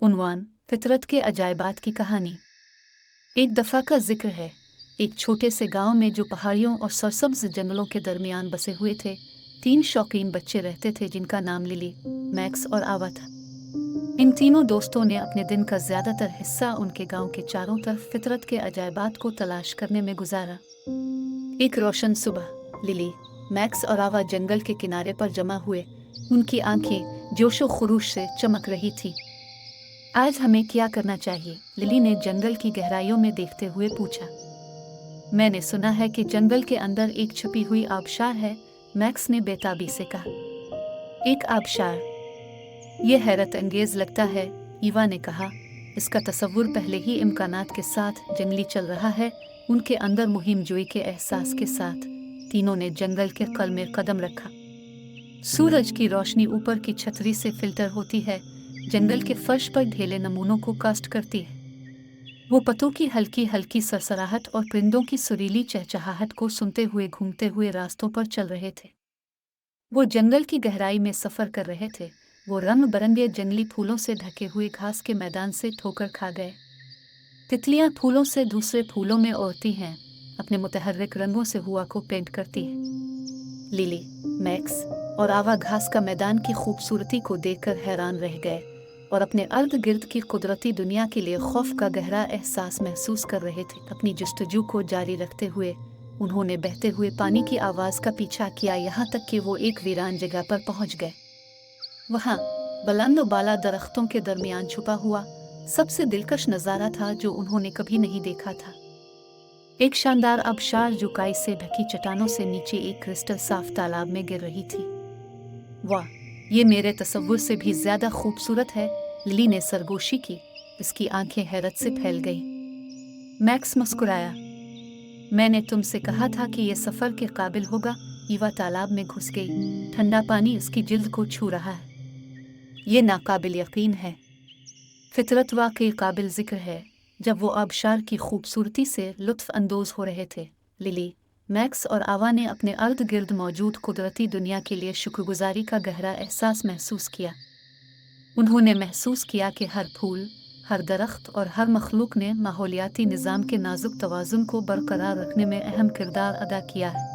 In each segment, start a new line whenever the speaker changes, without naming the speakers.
उन्वान फितरत के अजायबात की कहानी। एक दफ़ा का जिक्र है। एक छोटे से गांव में जो पहाड़ियों और सरसब्ज जंगलों के दरमियान बसे हुए थे, 3 शौकीन बच्चे रहते थे जिनका नाम लिली, मैक्स और आवा था। इन तीनों दोस्तों ने अपने दिन का ज़्यादातर हिस्सा उनके गांव के चारों तरफ फितरत के अजायबात को तलाश करने में गुजारा। एक रोशन सुबह लिली, मैक्स और आवा जंगल के किनारे पर जमा हुए। उनकी आंखें जोशो खरूश से चमक रही थीं। आज हमें क्या करना चाहिए? लिली ने जंगल की गहराइयों में देखते हुए पूछा। मैंने सुना है कि जंगल के अंदर एक छुपी हुई आबशार है, मैक्स ने बेताबी से कहा। एक आबशार? यह हैरत अंगेज लगता है, ईवा ने कहा। इसका तसव्वुर पहले ही इम्कानात के साथ जंगली चल रहा है। उनके अंदर मुहिम जोई के एहसास के साथ तीनों ने जंगल के कल में कदम रखा। सूरज की रोशनी ऊपर की छतरी से फिल्टर होती है, जंगल के फर्श पर ढेले नमूनों को कास्ट करती है। वो पत्तों की हल्की हल्की सरसराहट और परिंदों की सुरीली चहचहाहट को सुनते हुए घूमते हुए रास्तों पर चल रहे थे। वो जंगल की गहराई में सफ़र कर रहे थे। वो रंग बिरंगे जंगली फूलों से ढके हुए घास के मैदान से ठोकर खा गए। तितलियां फूलों से दूसरे फूलों में उड़ती हैं, अपने मुतहर्रिक रंगों से हुआ को पेंट करती है। लिली, मैक्स और आवा घास का मैदान की खूबसूरती को देखकर हैरान रह गए और अपने अर्द गिर्द की कुदरती दुनिया के लिए खौफ का गहरा एहसास महसूस कर रहे थे। अपनी जस्तजू को जारी रखते हुए उन्होंने बहते हुए पानी की आवाज़ का पीछा किया, यहाँ तक कि वो एक वीरान जगह पर पहुँच गए। वहाँ बुलंद बाला दरख्तों के दरमियान छुपा हुआ सबसे दिलकश नज़ारा था जो उन्होंने कभी नहीं देखा था। एक शानदार आबशार जो काई से ढकी चट्टानों से नीचे एक क्रिस्टल साफ तालाब में गिर रही थी। वाह, ये मेरे तसव्वुर से भी ज़्यादा खूबसूरत है, लिली ने सरगोशी की। इसकी आंखें हैरत से फैल गईं। मैक्स मुस्कुराया। मैंने तुमसे कहा था कि यह सफ़र के काबिल होगा। ईवा तालाब में घुस गई। ठंडा पानी उसकी जिल्द को छू रहा है। ये नाकाबिल यकीन है। फितरत वाकई काबिल ज़िक्र है। जब वो आबशार की खूबसूरती से लुत्फ़ अंदोज़ हो रहे थे, लिली, मैक्स और आवा ने अपने अर्द गिर्द मौजूद कुदरती दुनिया के लिए शुक्रगुजारी का गहरा एहसास महसूस किया। उन्होंने महसूस किया कि हर फूल, हर दरख्त और हर मखलूक ने माहौलियाती निज़ाम के नाजुक तवाज़ुन को बरकरार रखने में अहम किरदार अदा किया है।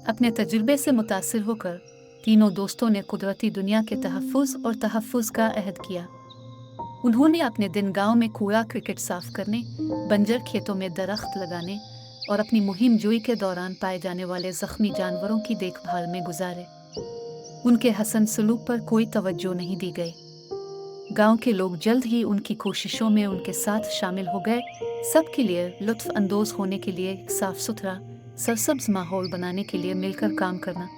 अपने तजुर्बे से मुतासिर होकर तीनों दोस्तों ने कुदरती दुनिया के तहफ़्फ़ुज़ और तहफ़्फ़ुज़ का अहद किया। उन्होंने अपने दिन गांव में कूड़ा क्रिकेट साफ करने, बंजर खेतों में दरख्त लगाने और अपनी मुहिम जोई के दौरान पाए जाने वाले ज़ख्मी जानवरों की देखभाल में गुजारे। उनके हसन सलूक पर कोई तवज्जो नहीं दी गई। गांव के लोग जल्द ही उनकी कोशिशों में उनके साथ शामिल हो गए। सबके लिए लुत्फ़ अंदोज़ होने के लिए एक साफ सुथरा, सरसब्ज माहौल बनाने के लिए मिलकर काम करना।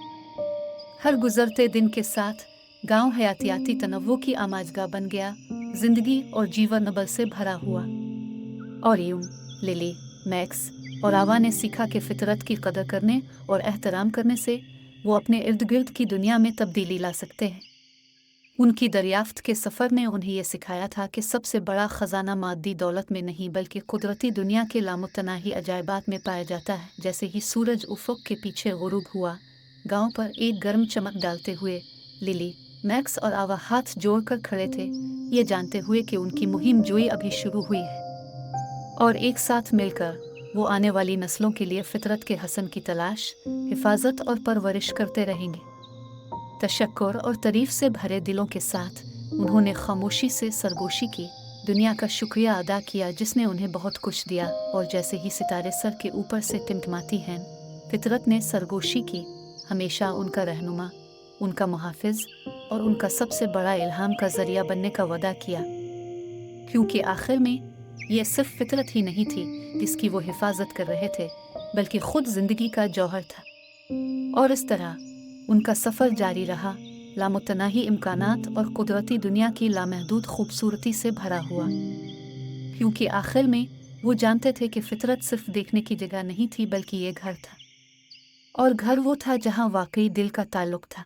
हर गुजरते दिन के साथ गांव हयातियाती तनव्वुर की आमाजगाह बन गया, जिंदगी और जीवन नबल से भरा हुआ। और यूं लिली, मैक्स और आवा ने सीखा कि फितरत की कदर करने और एहतराम करने से वो अपने इर्द गिर्द की दुनिया में तब्दीली ला सकते हैं। उनकी दरियाफ्त के सफ़र ने उन्हें यह सिखाया था कि सबसे बड़ा ख़जाना मादी दौलत में नहीं बल्कि कुदरती दुनिया के लामुतनाही अजायबात में पाया जाता है। जैसे ही सूरज उफ़ुक़ के पीछे गुरूब हुआ, गांव पर एक गर्म चमक डालते हुए लिली, मैक्स और आवा हाथ जोड़कर खड़े थे, ये जानते हुए कि उनकी मुहिम जोई अभी शुरू हुई है और एक साथ मिलकर वो आने वाली नस्लों के लिए फितरत के हसन की तलाश, हिफाजत और परवरिश करते रहेंगे। तशक्कुर और तारीफ से भरे दिलों के साथ उन्होंने खामोशी से सरगोशी की, दुनिया का शुक्रिया अदा किया जिसने उन्हें बहुत कुछ दिया। और जैसे ही सितारे सर के ऊपर से टिमटिमाती हैं, फितरत ने सरगोशी की, हमेशा उनका रहनुमा, उनका मुहाफ़िज़ और उनका सबसे बड़ा इल्हाम का ज़रिया बनने का वादा किया। क्योंकि आखिर में ये सिर्फ फितरत ही नहीं थी जिसकी वो हिफाजत कर रहे थे, बल्कि खुद ज़िंदगी का जौहर था। और इस तरह उनका सफ़र जारी रहा, लामुतनाही इम्कानात और कुदरती दुनिया की लामहदूद खूबसूरती से भरा हुआ। क्योंकि आखिर में वो जानते थे कि फितरत सिर्फ देखने की जगह नहीं थी बल्कि ये घर था। और घर वो था जहाँ वाकई दिल का ताल्लुक़ था।